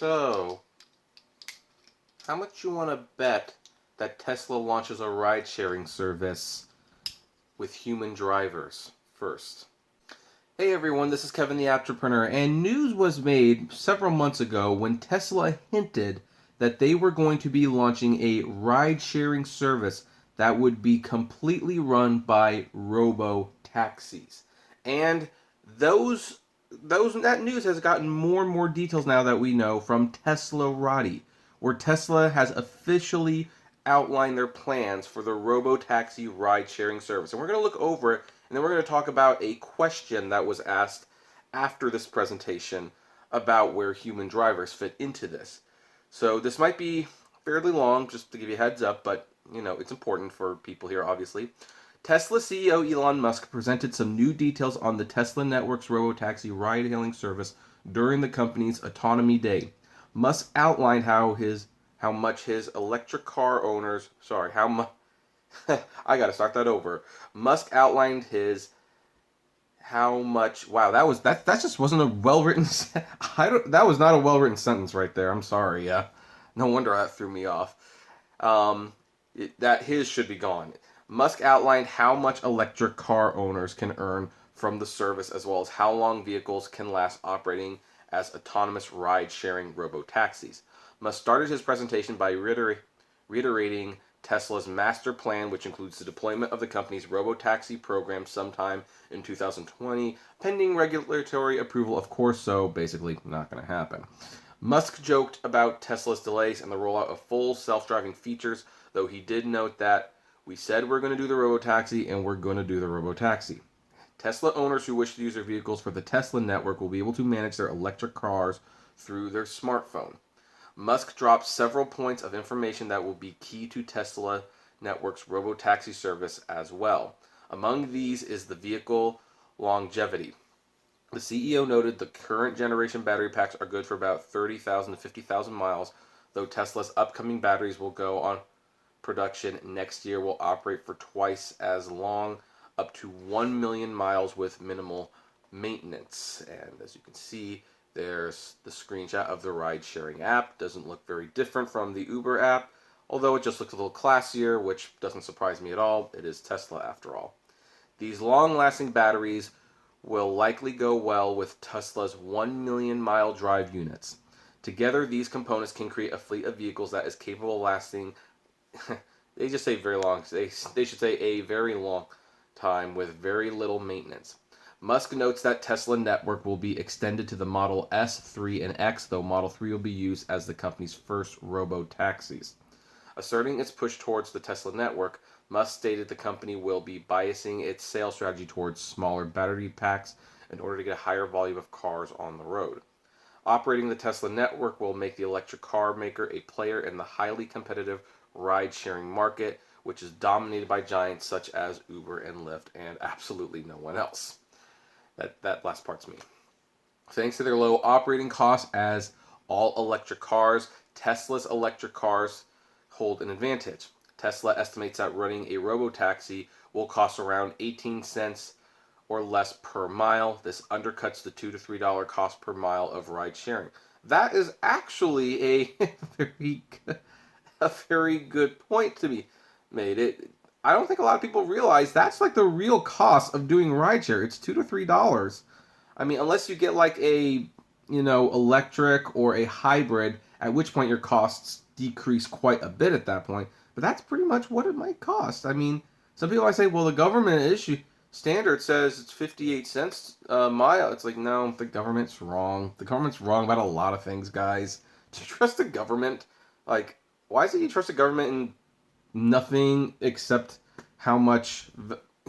So, how much you want to bet that Tesla launches a ride-sharing service with human drivers first? Hey everyone, this is Kevin the Apptrepreneur, and news was made several months ago when Tesla hinted that they were going to be launching a ride-sharing service that would be completely run by Robotaxis. And that news has gotten more and more details now that we know from Tesla Roddy, where Tesla has officially outlined their plans for the Robotaxi ride-sharing service. And we're going to look over it, and then we're going to talk about a question that was asked after this presentation about where human drivers fit into this. So this might be fairly long, just to give you a heads up, but it's important for people here, obviously. Tesla CEO Elon Musk presented some new details on the Tesla Network's Robotaxi ride-hailing service during the company's Autonomy Day. Musk outlined how much his electric car owners, I gotta start that over. Musk outlined how much, wow, that just wasn't a well-written, that was not a well-written sentence right there, I'm sorry, no wonder that threw me off. That his should be gone. Musk outlined how much electric car owners can earn from the service, as well as how long vehicles can last operating as autonomous ride-sharing robotaxis. Musk started his presentation by reiterating Tesla's master plan, which includes the deployment of the company's Robotaxi program sometime in 2020, pending regulatory approval, of course, so basically not going to happen. Musk joked about Tesla's delays and the rollout of full self-driving features, though he did note that we said we're going to do the Robotaxi, and we're going to do the Robotaxi. Tesla owners who wish to use their vehicles for the Tesla network will be able to manage their electric cars through their smartphone. Musk dropped several points of information that will be key to Tesla network's Robotaxi service as well. Among these is the vehicle longevity. The CEO noted the current generation battery packs are good for about 30,000 to 50,000 miles, though Tesla's upcoming batteries will go on production next year will operate for twice as long, up to 1 million miles with minimal maintenance. And as you can see, there's the screenshot of the ride-sharing app. Doesn't look very different from the Uber app, although it just looks a little classier, which doesn't surprise me at all. It is Tesla after all. These long-lasting batteries will likely go well with Tesla's 1 million mile drive units. Together, these components can create a fleet of vehicles that is capable of lasting they just say very long. They should say a very long time with very little maintenance. Musk notes that Tesla network will be extended to the Model S, 3, and X, though Model 3 will be used as the company's first robo-taxis. Asserting its push towards the Tesla network, Musk stated the company will be biasing its sales strategy towards smaller battery packs in order to get a higher volume of cars on the road. Operating the Tesla network will make the electric car maker a player in the highly competitive ride-sharing market, which is dominated by giants such as Uber and Lyft and absolutely no one else. That last part's me. Thanks to their low operating costs as all electric cars, Tesla's electric cars hold an advantage. Tesla estimates that running a robotaxi will cost around 18 cents or less per mile. This undercuts the $2 to $3 cost per mile of ride sharing. That is actually a very good point to be made. I don't think a lot of people realize that's like the real cost of doing rideshare. It's $2 to $3. I mean, unless you get like a electric or a hybrid, at which point your costs decrease quite a bit at that point. But that's pretty much what it might cost. I mean, some people might say, well, the government issue standard says it's 58 cents a mile. It's like, no, the government's wrong. The government's wrong about a lot of things, guys. Do you trust the government? Like, why is it you trust the government in nothing except how much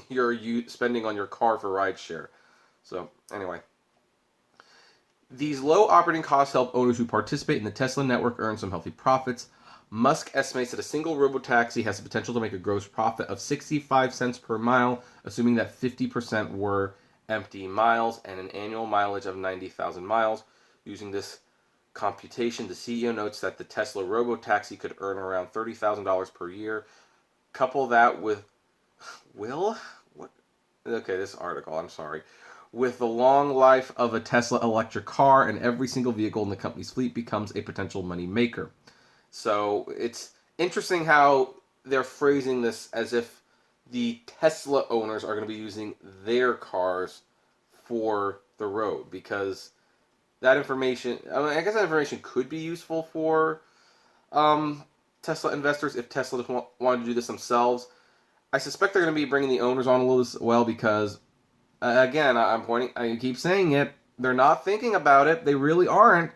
you're spending on your car for rideshare? So, anyway. These low operating costs help owners who participate in the Tesla network earn some healthy profits. Musk estimates that a single robotaxi has the potential to make a gross profit of 65 cents per mile, assuming that 50% were empty miles and an annual mileage of 90,000 miles. Using this computation, the CEO notes that the Tesla robotaxi could earn around $30,000 per year. Couple that with this article, I'm sorry. With the long life of a Tesla electric car, and every single vehicle in the company's fleet becomes a potential money maker. So it's interesting how they're phrasing this as if the Tesla owners are going to be using their cars for the road, because that information, I mean, I guess that information could be useful for um, Tesla investors if Tesla just wanted to do this themselves. I suspect they're going to be bringing the owners on a little as well because, again, I keep saying it, they're not thinking about it. They really aren't.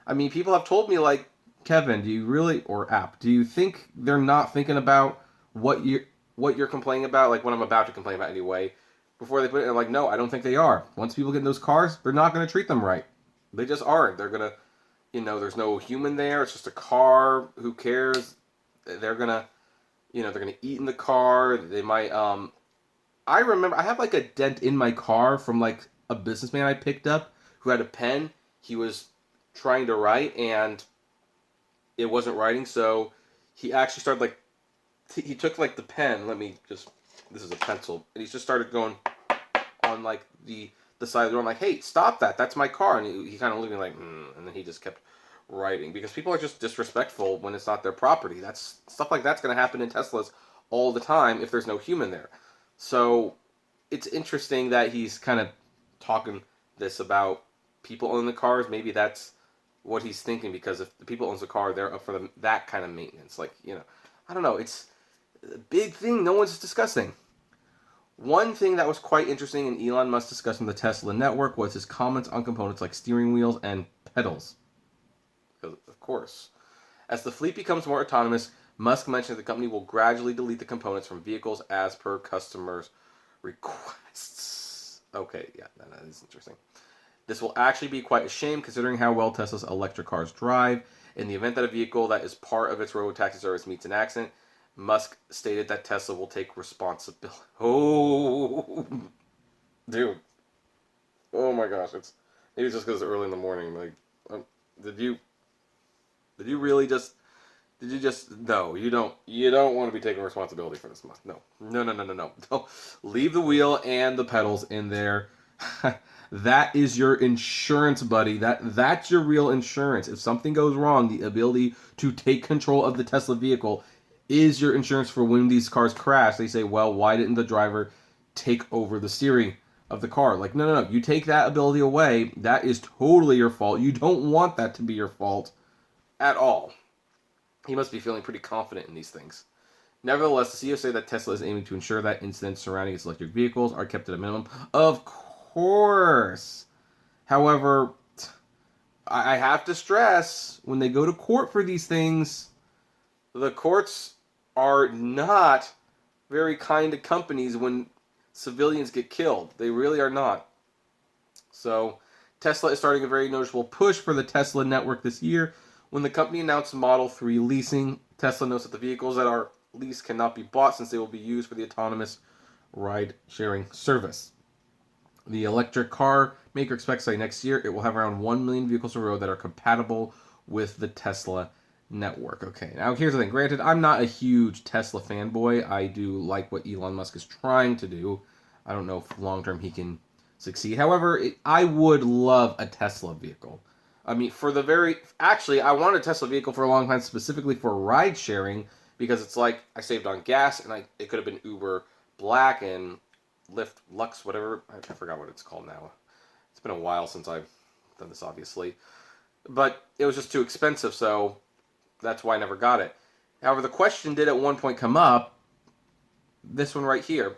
I mean, people have told me, like, Kevin, do you really, or App, do you think they're not thinking about what you're complaining about, like what I'm about to complain about anyway, before they put it in? Like, no, I don't think they are. Once people get in those cars, they're not going to treat them right. They just aren't. They're going to, there's no human there. It's just a car. Who cares? They're going to, they're going to eat in the car. They might, I remember, I have like a dent in my car from like a businessman I picked up who had a pen. He was trying to write and it wasn't writing, so he actually started like he took like the pen. This is a pencil, and he just started going on like the side of the door. I'm like, hey, stop that! That's my car. And he kind of looked at me like, and then he just kept writing because people are just disrespectful when it's not their property. That's stuff like that's going to happen in Teslas all the time if there's no human there. So it's interesting that he's kind of talking this about people owning the cars. Maybe that's what he's thinking, because if the people owns the car, they're up for that kind of maintenance. Like, I don't know. It's a big thing no one's discussing. One thing that was quite interesting and Elon Musk discussed on the Tesla network was his comments on components like steering wheels and pedals. Because, of course, as the fleet becomes more autonomous, Musk mentioned the company will gradually delete the components from vehicles as per customers' requests. Okay, yeah, that is interesting. This will actually be quite a shame considering how well Tesla's electric cars drive. In the event that a vehicle that is part of its Robotaxi service meets an accident, Musk stated that Tesla will take responsibility. Oh, dude. Oh my gosh. Maybe it's just because it's early in the morning. Like, did you really just, no, you don't want to be taking responsibility for this, Musk. No. No. Don't leave the wheel and the pedals in there. That is your insurance, buddy. That's your real insurance. If something goes wrong, the ability to take control of the Tesla vehicle is your insurance for when these cars crash. They say, well, why didn't the driver take over the steering of the car? Like, no. You take that ability away, that is totally your fault. You don't want that to be your fault at all. He must be feeling pretty confident in these things. Nevertheless, the CEO said that Tesla is aiming to ensure that incidents surrounding its electric vehicles are kept at a minimum. Of course. However, I have to stress, when they go to court for these things, the courts are not very kind to companies when civilians get killed. They really are not. So, Tesla is starting a very noticeable push for the Tesla network this year. When the company announced Model 3 leasing, Tesla notes that the vehicles that are leased cannot be bought since they will be used for the autonomous ride-sharing service. The electric car maker expects by next year it will have around 1 million vehicles on the road that are compatible with the Tesla network. Okay, now here's the thing. Granted, I'm not a huge Tesla fanboy. I do like what Elon Musk is trying to do. I don't know if long term he can succeed. However, I would love a Tesla vehicle. I mean, actually, I wanted a Tesla vehicle for a long time, specifically for ride sharing, because it's like I saved on gas, and it could have been Uber Black and Lyft Lux, whatever. I forgot what it's called now. It's been a while since I've done this, obviously. But it was just too expensive, so that's why I never got it. However, the question did at one point come up, this one right here.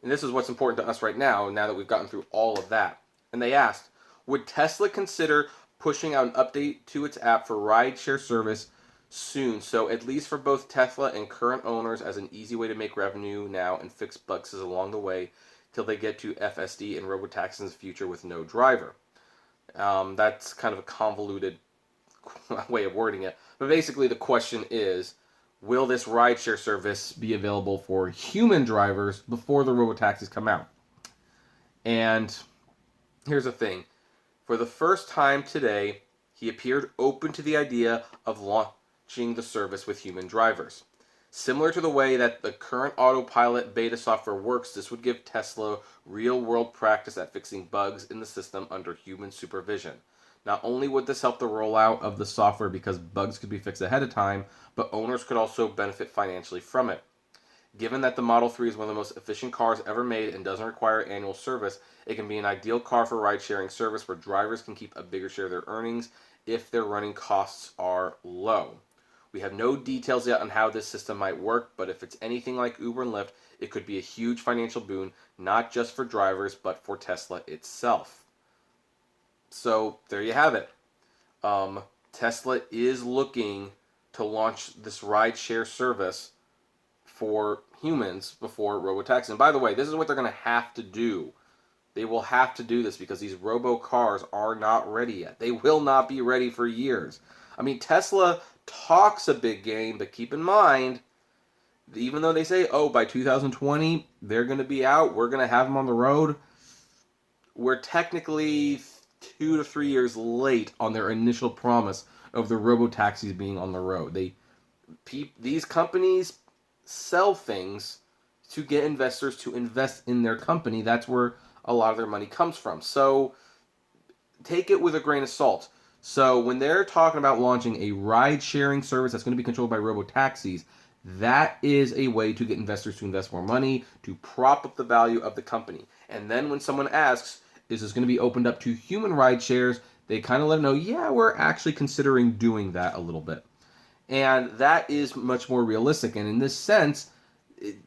And this is what's important to us right now that we've gotten through all of that. And they asked, would Tesla consider pushing out an update to its app for rideshare service soon, so at least for both Tesla and current owners as an easy way to make revenue now and fix bugs along the way till they get to FSD and Robotaxi's future with no driver. That's kind of a convoluted way of wording it. But basically the question is, will this rideshare service be available for human drivers before the Robotaxis come out? And here's the thing. For the first time today, he appeared open to the idea of launching the service with human drivers. Similar to the way that the current autopilot beta software works, this would give Tesla real-world practice at fixing bugs in the system under human supervision. Not only would this help the rollout of the software because bugs could be fixed ahead of time, but owners could also benefit financially from it. Given that the Model 3 is one of the most efficient cars ever made and doesn't require annual service, it can be an ideal car for ride-sharing service where drivers can keep a bigger share of their earnings if their running costs are low. We have no details yet on how this system might work, but if it's anything like Uber and Lyft, it could be a huge financial boon, not just for drivers, but for Tesla itself. So there you have it. Tesla is looking to launch this ride-share service for humans before Robotaxi. And by the way, this is what they're going to have to do. They will have to do this because these robo cars are not ready yet. They will not be ready for years. I mean, Tesla talks a big game, but keep in mind, even though they say, oh, by 2020, they're going to be out, we're going to have them on the road, we're technically 2 to 3 years late on their initial promise of the Robotaxis being on the road. These companies sell things to get investors to invest in their company. That's where a lot of their money comes from. So take it with a grain of salt. So when they're talking about launching a ride-sharing service that's going to be controlled by robotaxis, that is a way to get investors to invest more money, to prop up the value of the company. And then when someone asks, is this going to be opened up to human ride shares, they kind of let them know, yeah, we're actually considering doing that a little bit. And that is much more realistic. And in this sense,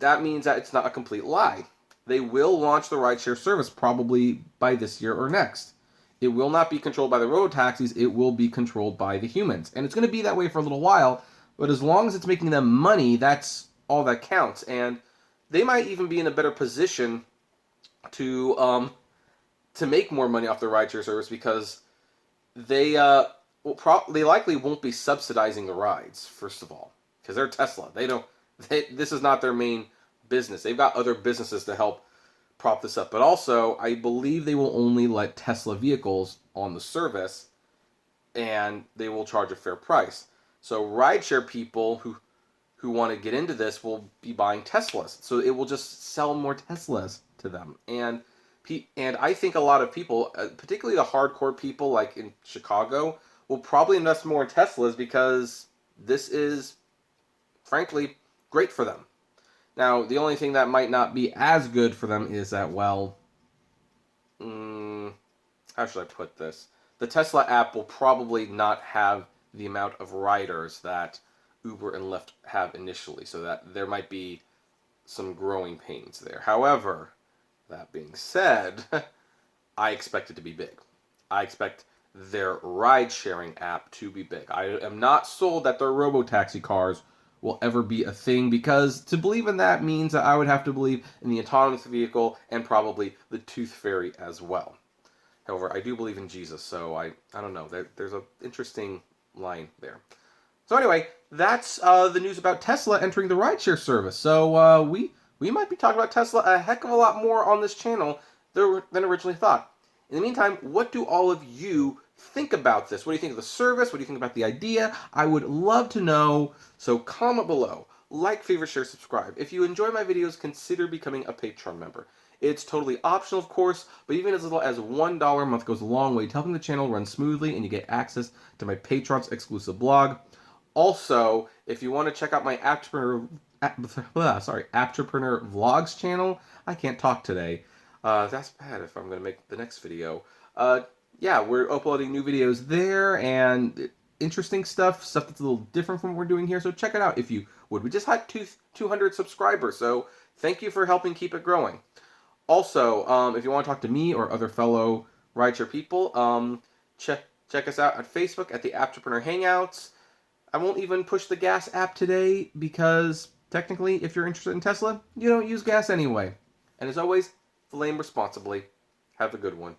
that means that it's not a complete lie. They will launch the rideshare service probably by this year or next. It will not be controlled by the robotaxis. It will be controlled by the humans. And it's going to be that way for a little while. But as long as it's making them money, that's all that counts. And they might even be in a better position to make more money off the rideshare service because they they likely won't be subsidizing the rides, first of all, because they're Tesla. This is not their main business. They've got other businesses to help prop this up. But also, I believe they will only let Tesla vehicles on the service, and they will charge a fair price. So rideshare people who want to get into this will be buying Teslas. So it will just sell more Teslas to them. And I think a lot of people, particularly the hardcore people like in Chicago, will probably invest more in Teslas because this is, frankly, great for them. Now, the only thing that might not be as good for them is that, well, how should I put this? The Tesla app will probably not have the amount of riders that Uber and Lyft have initially, so that there might be some growing pains there. However, that being said, I expect it to be big. I expect their ride-sharing app to be big. I am not sold that their robotaxi cars will ever be a thing, because to believe in that means that I would have to believe in the autonomous vehicle and probably the tooth fairy as well. However, I do believe in Jesus, so I don't know. There's an interesting line there. So anyway, that's the news about Tesla entering the rideshare service. So we might be talking about Tesla a heck of a lot more on this channel than originally thought. In the meantime, what do all of you think about this? What do you think of the service? What do you think about the idea? I would love to know, so comment below. Like, favorite, share, subscribe. If you enjoy my videos, consider becoming a Patreon member. It's totally optional, of course, but even as little as $1 a month goes a long way to helping the channel run smoothly, and you get access to my Patreon's exclusive blog. Also, if you want to check out my Apptrepreneur Vlogs channel, I can't talk today. That's bad if I'm going to make the next video. Yeah, we're uploading new videos there, and interesting stuff that's a little different from what we're doing here, so check it out if you would. We just had 200 subscribers, so thank you for helping keep it growing. Also, if you want to talk to me or other fellow rideshare people, check us out on Facebook at the Apptrepreneur Hangouts. I won't even push the gas app today because technically, if you're interested in Tesla, you don't use gas anyway. And as always, flame responsibly. Have a good one.